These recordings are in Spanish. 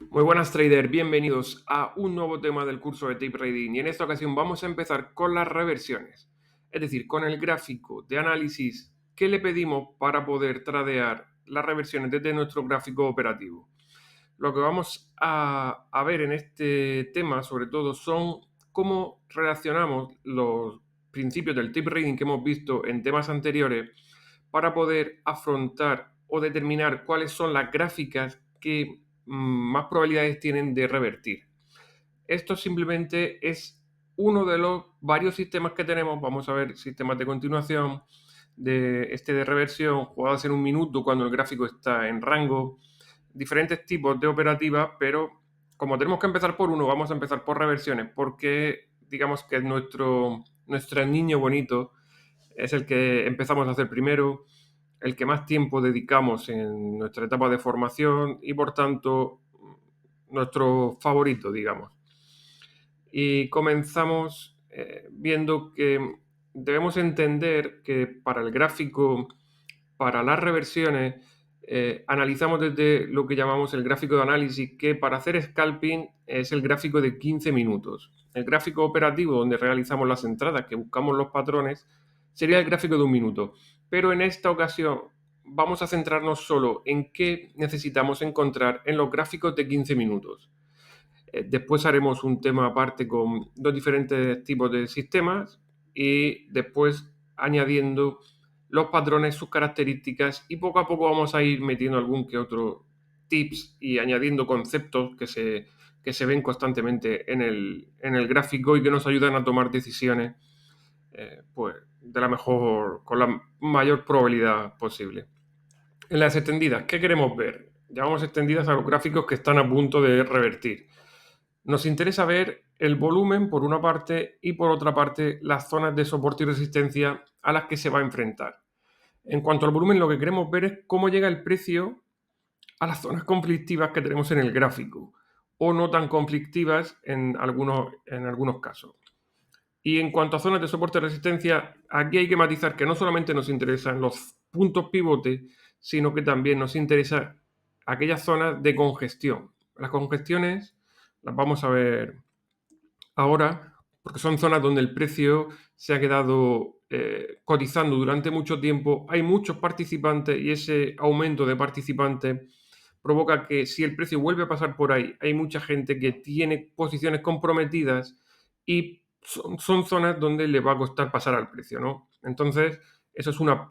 Muy buenas trader, bienvenidos a un nuevo tema del curso de Tape Trading y en esta ocasión vamos a empezar con las reversiones, es decir, con el gráfico de análisis que le pedimos para poder tradear las reversiones desde nuestro gráfico operativo. Lo que vamos a ver en este tema sobre todo son cómo relacionamos los principios del Tape Trading que hemos visto en temas anteriores para poder afrontar o determinar cuáles son las gráficas que más probabilidades tienen de revertir. Esto simplemente es uno de los varios sistemas que tenemos. Vamos a ver sistemas de continuación, de reversión, jugadas en un minuto cuando el gráfico está en rango, diferentes tipos de operativas, pero como tenemos que empezar por uno, vamos a empezar por reversiones, porque digamos que es nuestro niño bonito, es el que empezamos a hacer primero, el que más tiempo dedicamos en nuestra etapa de formación y por tanto nuestro favorito, digamos. Y comenzamos viendo que debemos entender que para el gráfico, para las reversiones, analizamos desde lo que llamamos el gráfico de análisis, que para hacer scalping es el gráfico de 15 minutos. El gráfico operativo, donde realizamos las entradas, que buscamos los patrones, sería el gráfico de un minuto. Pero en esta ocasión vamos a centrarnos solo en qué necesitamos encontrar en los gráficos de 15 minutos. Después haremos un tema aparte con dos diferentes tipos de sistemas y después añadiendo los patrones, sus características y poco a poco vamos a ir metiendo algún que otro tips y añadiendo conceptos que se ven constantemente en el gráfico y que nos ayudan a tomar decisiones pues, con la mayor probabilidad posible. En las extendidas, ¿qué queremos ver? Llamamos extendidas a los gráficos que están a punto de revertir. Nos interesa ver el volumen por una parte y por otra parte las zonas de soporte y resistencia a las que se va a enfrentar. En cuanto al volumen, lo que queremos ver es cómo llega el precio a las zonas conflictivas que tenemos en el gráfico o no tan conflictivas en algunos casos. Y en cuanto a zonas de soporte y resistencia, aquí hay que matizar que no solamente nos interesan los puntos pivote, sino que también nos interesa aquellas zonas de congestión. Las congestiones las vamos a ver ahora, porque son zonas donde el precio se ha quedado cotizando durante mucho tiempo, hay muchos participantes y ese aumento de participantes provoca que si el precio vuelve a pasar por ahí, hay mucha gente que tiene posiciones comprometidas y son zonas donde le va a costar pasar al precio, ¿no? Entonces, eso es una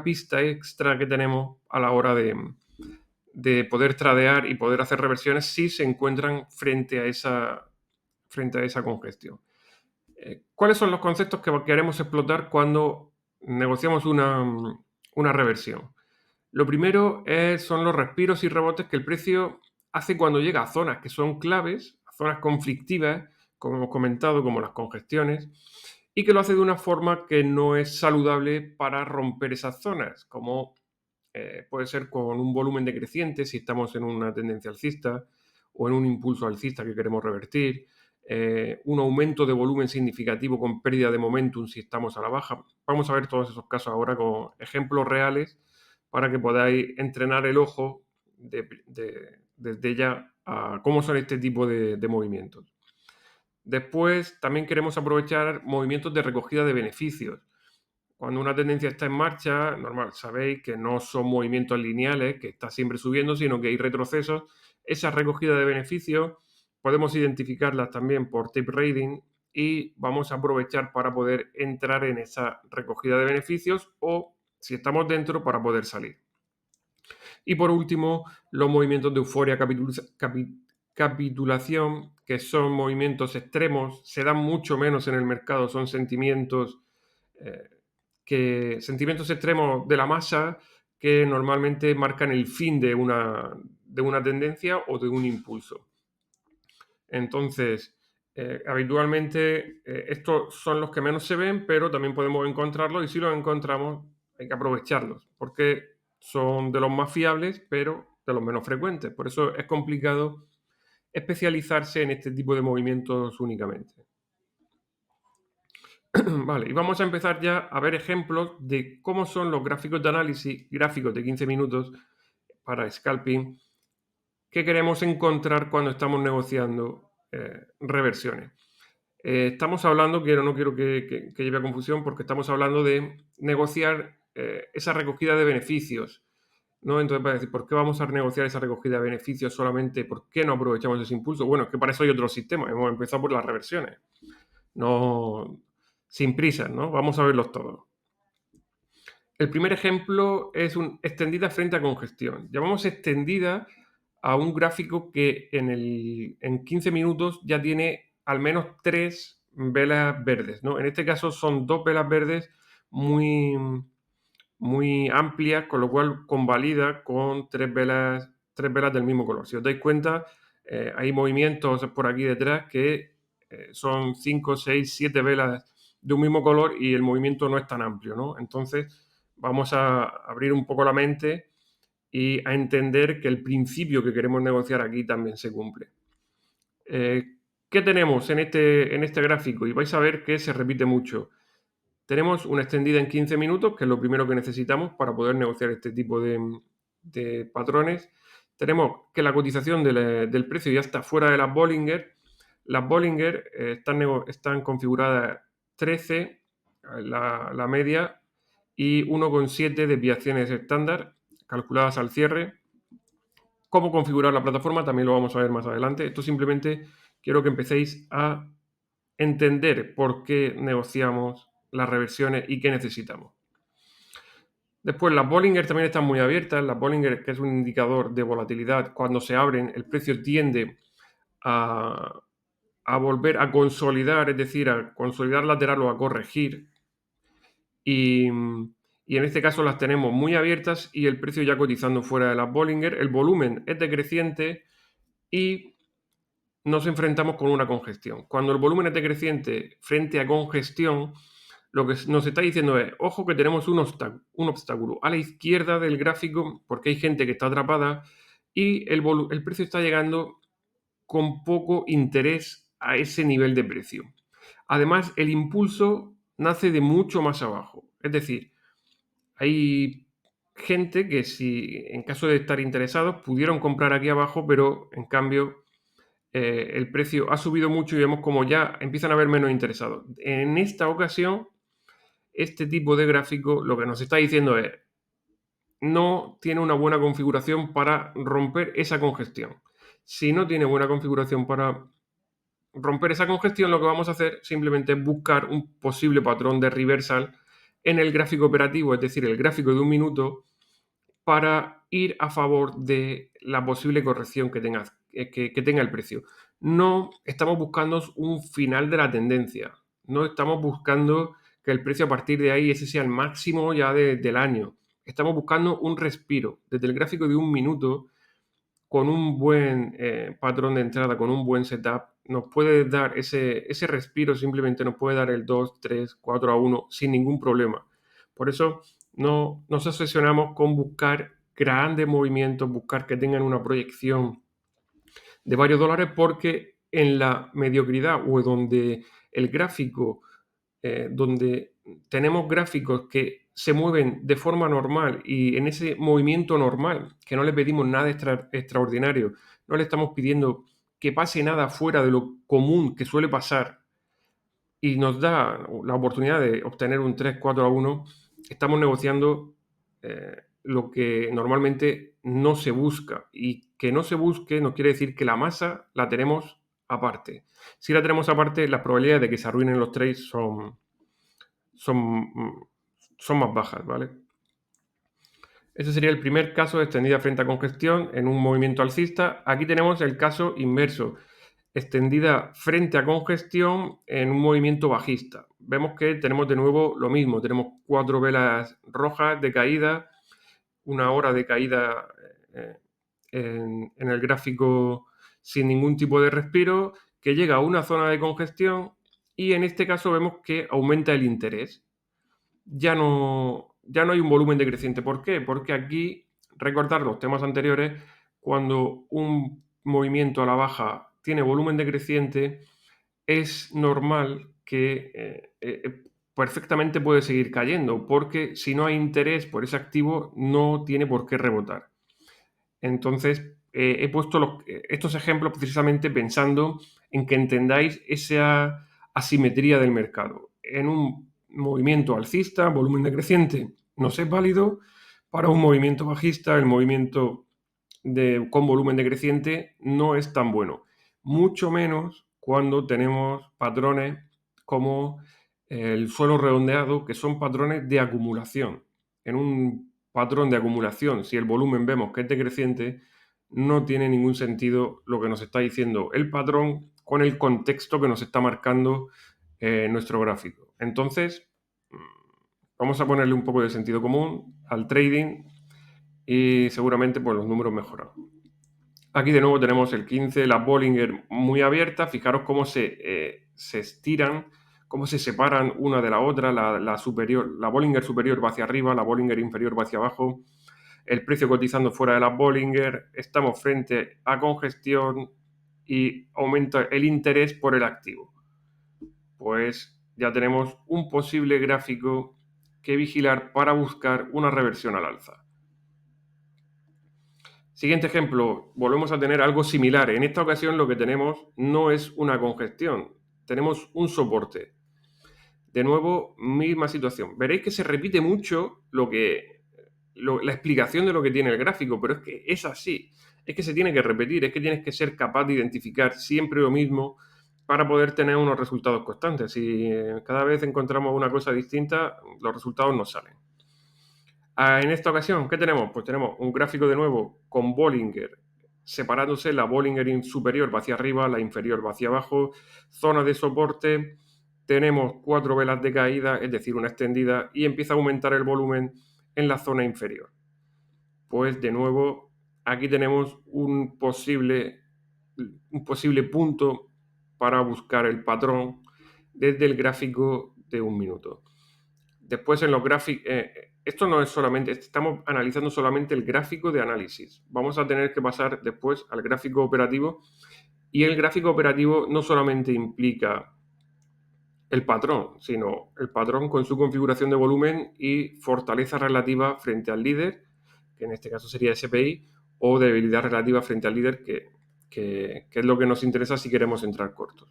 pista extra que tenemos a la hora de poder tradear y poder hacer reversiones si se encuentran frente a esa congestión. ¿Cuáles son los conceptos que queremos explotar cuando negociamos una reversión? Lo primero son los respiros y rebotes que el precio hace cuando llega a zonas que son claves, a zonas conflictivas, como hemos comentado, como las congestiones, y que lo hace de una forma que no es saludable para romper esas zonas, como puede ser con un volumen decreciente si estamos en una tendencia alcista o en un impulso alcista que queremos revertir, un aumento de volumen significativo con pérdida de momentum si estamos a la baja. Vamos a ver todos esos casos ahora con ejemplos reales para que podáis entrenar el ojo desde ya a cómo son este tipo de movimientos. Después también queremos aprovechar movimientos de recogida de beneficios. Cuando una tendencia está en marcha, normal, sabéis que no son movimientos lineales, que está siempre subiendo, sino que hay retrocesos. Esa recogida de beneficios podemos identificarlas también por tape rating y vamos a aprovechar para poder entrar en esa recogida de beneficios o, si estamos dentro, para poder salir. Y por último, los movimientos de euforia, capitulación, que son movimientos extremos, se dan mucho menos en el mercado, son eh, sentimientos extremos de la masa que normalmente marcan el fin de una tendencia o de un impulso. Entonces, habitualmente estos son los que menos se ven, pero también podemos encontrarlos y si los encontramos hay que aprovecharlos porque son de los más fiables, pero de los menos frecuentes. Por eso es complicado especializarse en este tipo de movimientos únicamente. Vale, y vamos a empezar ya a ver ejemplos de cómo son los gráficos de análisis, gráficos de 15 minutos para scalping, que queremos encontrar cuando estamos negociando reversiones. Estamos hablando, no quiero que lleve a confusión, porque estamos hablando de negociar esa recogida de beneficios, ¿no? Entonces, para decir, ¿por qué vamos a negociar esa recogida de beneficios solamente? ¿Por qué no aprovechamos ese impulso? Bueno, es que para eso hay otro sistema. Hemos empezado por las reversiones. No, sin prisas, ¿no? Vamos a verlos todos. El primer ejemplo es un extendida frente a congestión. Llamamos extendida a un gráfico que en 15 minutos ya tiene al menos 3 velas verdes, ¿no? En este caso son 2 velas verdes muy, muy amplias, con lo cual convalida con 3 velas del mismo color. Si os dais cuenta, hay movimientos por aquí detrás que son 5, 6, 7 velas de un mismo color y el movimiento no es tan amplio, ¿no? Entonces, vamos a abrir un poco la mente y a entender que el principio que queremos negociar aquí también se cumple. ¿Qué tenemos en este gráfico? Y vais a ver que se repite mucho. Tenemos una extendida en 15 minutos, que es lo primero que necesitamos para poder negociar este tipo de patrones. Tenemos que la cotización del precio ya está fuera de las Bollinger. Las Bollinger están configuradas 13, la media, y 1,7 desviaciones estándar, calculadas al cierre. Cómo configurar la plataforma también lo vamos a ver más adelante. Esto simplemente quiero que empecéis a entender por qué negociamos las reversiones y qué necesitamos. Después, las Bollinger también están muy abiertas. Las Bollinger, que es un indicador de volatilidad, cuando se abren, el precio tiende a volver a consolidar, es decir, a consolidar lateral o a corregir. Y en este caso las tenemos muy abiertas y el precio ya cotizando fuera de las Bollinger. El volumen es decreciente y nos enfrentamos con una congestión. Cuando el volumen es decreciente frente a congestión, lo que nos está diciendo es, ojo que tenemos un obstáculo a la izquierda del gráfico porque hay gente que está atrapada y el precio está llegando con poco interés a ese nivel de precio. Además, el impulso nace de mucho más abajo. Es decir, hay gente que si en caso de estar interesados pudieron comprar aquí abajo, pero en cambio el precio ha subido mucho y vemos como ya empiezan a haber menos interesados. En esta ocasión, este tipo de gráfico lo que nos está diciendo es no tiene una buena configuración para romper esa congestión. Si no tiene buena configuración para romper esa congestión, lo que vamos a hacer simplemente es buscar un posible patrón de reversal en el gráfico operativo, es decir, el gráfico de un minuto, para ir a favor de la posible corrección que tenga el precio. No estamos buscando un final de la tendencia, no estamos buscando que el precio a partir de ahí ese sea el máximo ya del año. Estamos buscando un respiro desde el gráfico de un minuto con un buen patrón de entrada, con un buen setup, nos puede dar ese respiro, simplemente nos puede dar el 2, 3, 4 a 1 sin ningún problema. Por eso no nos obsesionamos con buscar grandes movimientos, buscar que tengan una proyección de varios dólares, porque en la mediocridad o donde el gráfico, donde tenemos gráficos que se mueven de forma normal y en ese movimiento normal, que no le pedimos nada extraordinario, no le estamos pidiendo que pase nada fuera de lo común que suele pasar y nos da la oportunidad de obtener un 3, 4 a 1, estamos negociando lo que normalmente no se busca. Y que no se busque no quiere decir que la masa la tenemos aparte. Si la tenemos aparte, las probabilidades de que se arruinen los trades son, son más bajas, ¿vale? Ese sería el primer caso de extendida frente a congestión en un movimiento alcista. Aquí tenemos el caso inverso, extendida frente a congestión en un movimiento bajista. Vemos que tenemos de nuevo lo mismo, tenemos 4 velas rojas de caída, una hora de caída en el gráfico sin ningún tipo de respiro, que llega a una zona de congestión y en este caso vemos que aumenta el interés. Ya no hay un volumen decreciente. ¿Por qué? Porque aquí, recordar los temas anteriores, cuando un movimiento a la baja tiene volumen decreciente, es normal que perfectamente puede seguir cayendo, porque si no hay interés por ese activo, no tiene por qué rebotar. Entonces, he puesto estos ejemplos precisamente pensando en que entendáis esa asimetría del mercado. En un movimiento alcista, volumen decreciente, no es válido. Para un movimiento bajista, el movimiento con volumen decreciente no es tan bueno. Mucho menos cuando tenemos patrones como el suelo redondeado, que son patrones de acumulación. En un patrón de acumulación, si el volumen vemos que es decreciente, no tiene ningún sentido lo que nos está diciendo el patrón con el contexto que nos está marcando nuestro gráfico. Entonces, vamos a ponerle un poco de sentido común al trading y seguramente pues, los números mejoran. Aquí de nuevo tenemos el 15, la Bollinger muy abierta. Fijaros cómo se estiran, cómo se separan una de la otra. La Bollinger superior va hacia arriba, la Bollinger inferior va hacia abajo. El precio cotizando fuera de la Bollinger. Estamos frente a congestión y aumenta el interés por el activo. Pues ya tenemos un posible gráfico que vigilar para buscar una reversión al alza. Siguiente ejemplo, volvemos a tener algo similar. En esta ocasión lo que tenemos no es una congestión, tenemos un soporte. De nuevo, misma situación. Veréis que se repite mucho la explicación de lo que tiene el gráfico, pero es que es así. Es que se tiene que repetir, es que tienes que ser capaz de identificar siempre lo mismo para poder tener unos resultados constantes. Si cada vez encontramos una cosa distinta, los resultados no salen. En esta ocasión, ¿qué tenemos? Pues tenemos un gráfico de nuevo con Bollinger separándose, la Bollinger superior va hacia arriba, la inferior va hacia abajo, zona de soporte, tenemos 4 velas de caída, es decir, una extendida, y empieza a aumentar el volumen en la zona inferior. Pues de nuevo, aquí tenemos un posible punto para buscar el patrón desde el gráfico de un minuto. Después en los gráficos, esto no es solamente, estamos analizando solamente el gráfico de análisis. Vamos a tener que pasar después al gráfico operativo y el gráfico operativo no solamente implica el patrón, sino el patrón con su configuración de volumen y fortaleza relativa frente al líder, que en este caso sería SPI, o debilidad relativa frente al líder, que es lo que nos interesa si queremos entrar cortos.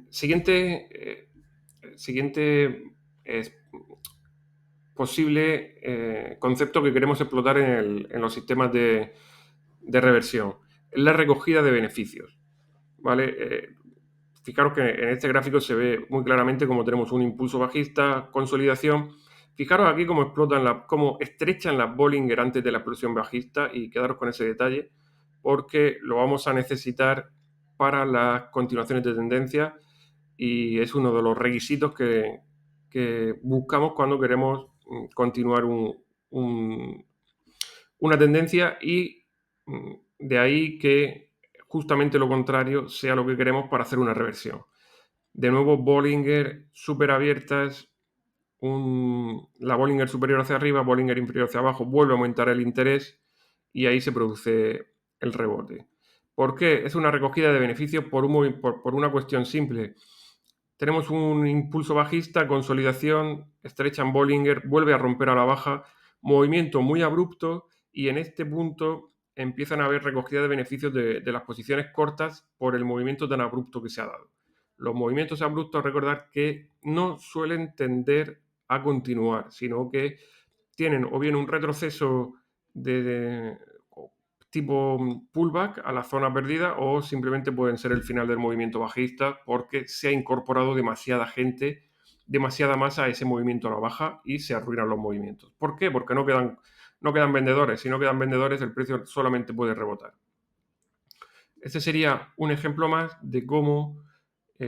Siguiente posible concepto que queremos explotar en los sistemas de reversión, es la recogida de beneficios. ¿Vale? Fijaros que en este gráfico se ve muy claramente cómo tenemos un impulso bajista, consolidación. Fijaros aquí cómo cómo estrechan las Bollinger antes de la explosión bajista y quedaros con ese detalle porque lo vamos a necesitar para las continuaciones de tendencia y es uno de los requisitos que buscamos cuando queremos continuar una tendencia y de ahí que justamente lo contrario sea lo que queremos para hacer una reversión. De nuevo, Bollinger súper abiertas, la Bollinger superior hacia arriba, Bollinger inferior hacia abajo, vuelve a aumentar el interés y ahí se produce el rebote. ¿Por qué? Es una recogida de beneficios por una cuestión simple. Tenemos un impulso bajista, consolidación, estrecha en Bollinger, vuelve a romper a la baja, movimiento muy abrupto y en este punto empiezan a haber recogida de beneficios de las posiciones cortas por el movimiento tan abrupto que se ha dado. Los movimientos abruptos, recordad que no suelen tender a continuar, sino que tienen o bien un retroceso de tipo pullback a la zona perdida o simplemente pueden ser el final del movimiento bajista porque se ha incorporado demasiada gente, demasiada masa a ese movimiento a la baja y se arruinan los movimientos. ¿Por qué? Porque no quedan vendedores. Si no quedan vendedores, el precio solamente puede rebotar. Este sería un ejemplo más de cómo,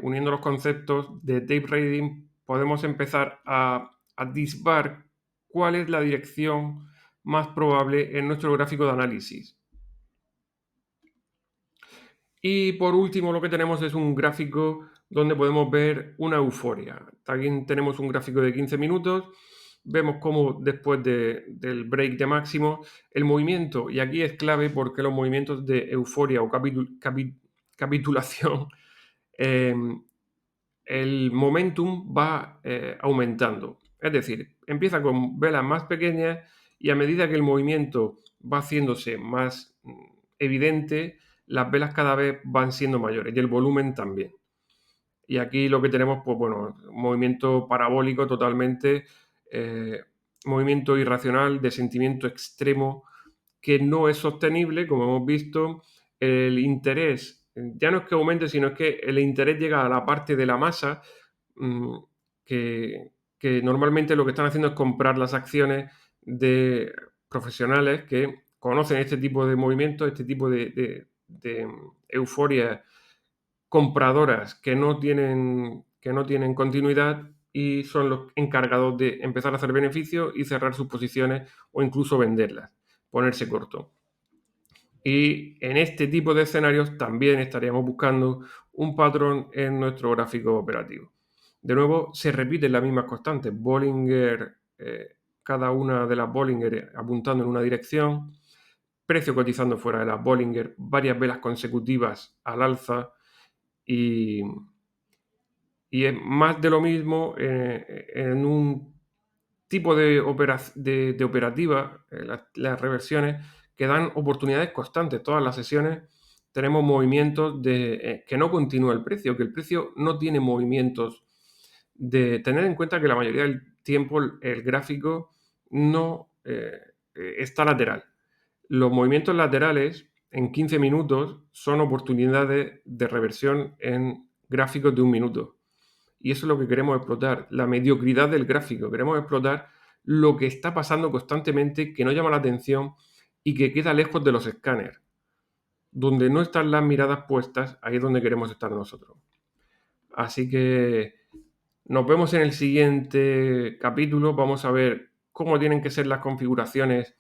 uniendo los conceptos de tape trading, podemos empezar a disbar cuál es la dirección más probable en nuestro gráfico de análisis. Y por último lo que tenemos es un gráfico donde podemos ver una euforia. También tenemos un gráfico de 15 minutos. Vemos cómo después del break de máximo, el movimiento, y aquí es clave porque los movimientos de euforia o capitulación, el momentum va aumentando. Es decir, empieza con velas más pequeñas y a medida que el movimiento va haciéndose más evidente, las velas cada vez van siendo mayores y el volumen también. Y aquí lo que tenemos, pues bueno, movimiento parabólico totalmente, movimiento irracional, de sentimiento extremo, que no es sostenible, como hemos visto. El interés ya no es que aumente, sino es que el interés llega a la parte de la masa mm, que, que normalmente lo que están haciendo es comprar las acciones de profesionales que conocen este tipo de movimientos, este tipo de euforia compradoras que no tienen continuidad y son los encargados de empezar a hacer beneficios y cerrar sus posiciones o incluso venderlas, ponerse corto. Y en este tipo de escenarios también estaríamos buscando un patrón en nuestro gráfico operativo. De nuevo, se repiten las mismas constantes. Bollinger, cada una de las Bollinger apuntando en una dirección, precio cotizando fuera de las Bollinger, varias velas consecutivas al alza y, y es más de lo mismo en un tipo de operativa, las reversiones, que dan oportunidades constantes. Todas las sesiones tenemos movimientos que no continúa el precio, que el precio no tiene movimientos. De tener en cuenta que la mayoría del tiempo el gráfico no está lateral. Los movimientos laterales en 15 minutos son oportunidades de reversión en gráficos de un minuto. Y eso es lo que queremos explotar, la mediocridad del gráfico. Queremos explotar lo que está pasando constantemente, que no llama la atención y que queda lejos de los escáneres. Donde no están las miradas puestas, ahí es donde queremos estar nosotros. Así que nos vemos en el siguiente capítulo. Vamos a ver cómo tienen que ser las configuraciones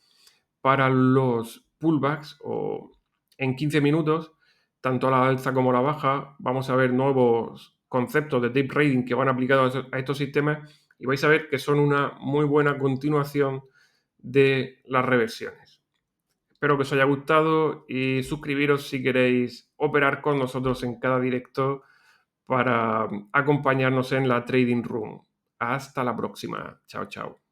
para los pullbacks o en 15 minutos, tanto a la alza como a la baja. Vamos a ver nuevos conceptos de tape trading que van aplicados a estos sistemas y vais a ver que son una muy buena continuación de las reversiones. Espero que os haya gustado y suscribiros si queréis operar con nosotros en cada directo para acompañarnos en la Trading Room. Hasta la próxima. Chao, chao.